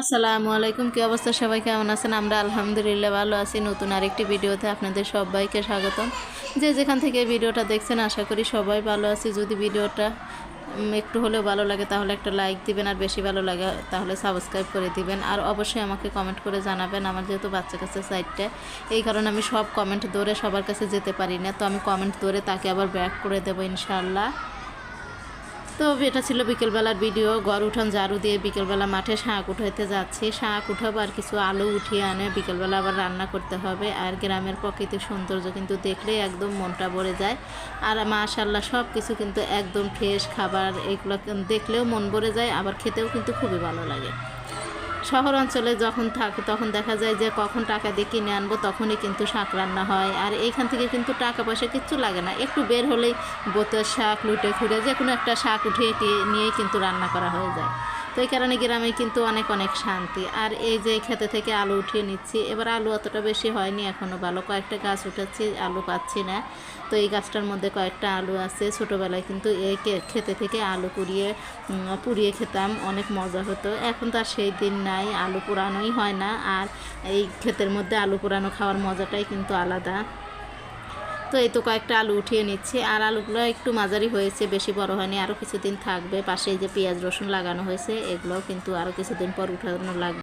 আসসালামু আলাইকুম, কি অবস্থা? সবাই কেমন আছেন? আমরা আলহামদুলিল্লাহ ভালো আছি। নতুন আরেকটি ভিডিওতে আপনাদের সবাইকে স্বাগতম। যে যেখান থেকে ভিডিওটা দেখছেন আশা করি সবাই ভালো আছি। যদি ভিডিওটা একটু হলেও ভালো লাগে তাহলে একটা লাইক দিবেন, আর বেশি ভালো লাগে তাহলে সাবস্ক্রাইব করে দিবেন। আর অবশ্যই আমাকে কমেন্ট করে জানাবেন। আমার যেহেতু বাচ্চা কাছে সাইডটা, এই কারণে আমি সব কমেন্ট ধরে সবার কাছে যেতে পারি না, তো আমি কমেন্ট ধরে তাকে আবার ব্যাক করে দেবো ইনশাআল্লাহ। তো এটা ছিল বিকেলবেলার ভিডিও। ঘর উঠান ঝাড়ু দিয়ে বিকেলবেলা মাঠে শাক উঠাইতে যাচ্ছি। শাক উঠাবো আর কিছু আলু উঠিয়ে আনে বিকেলবেলা আবার রান্না করতে হবে। আর গ্রামের প্রাকৃতিক সৌন্দর্য কিন্তু দেখলে একদম মনটা ভরে যায়। আর মাশাআল্লাহ সব কিছু কিন্তু একদম ফ্রেশ খাবার, এগুলো দেখলেও মন ভরে যায়, আবার খেতেও কিন্তু খুবই ভালো লাগে। শহর অঞ্চলে যখন থাকি তখন দেখা যায় যে কখন টাকা দিয়ে কিনে আনবো তখনই কিন্তু শাক রান্না হয়। আর এইখান থেকে কিন্তু টাকা পয়সা কিচ্ছু লাগে না, একটু বের হলেই বোতের শাক লুটে খুঁড়ে যে কোনো একটা শাক উঠিয়ে নিয়েই কিন্তু রান্না করা হয়ে যায়। তো এই কারণে গ্রামে কিন্তু অনেক অনেক শান্তি। আর এই যে খেতে থেকে আলু উঠিয়ে নিচ্ছি, এবার আলু অতটা বেশি হয়নি এখনও, ভালো কয়েকটা গাছ উঠাচ্ছি, আলু পাচ্ছি না। তো এই গাছটার মধ্যে কয়েকটা আলু আছে। ছোটোবেলায় কিন্তু এই খেতে থেকে আলু পুড়িয়ে খেতাম, অনেক মজা হতো। এখন তো আর সেই দিন নাই, আলু পোড়ানোই হয় না। আর এই ক্ষেতের মধ্যে আলু পোড়ানো খাওয়ার মজাটাই কিন্তু আলাদা। তো এই তো কয়েকটা আলু উঠিয়ে নিচ্ছি। আর আলুগুলো একটু মাঝারি হয়েছে, বেশি বড় হয়নি, আরও কিছুদিন থাকবে। পাশে এই যে পেঁয়াজ রসুন লাগানো হয়েছে, এগুলোও কিন্তু আরও কিছুদিন পর উঠানো লাগবে।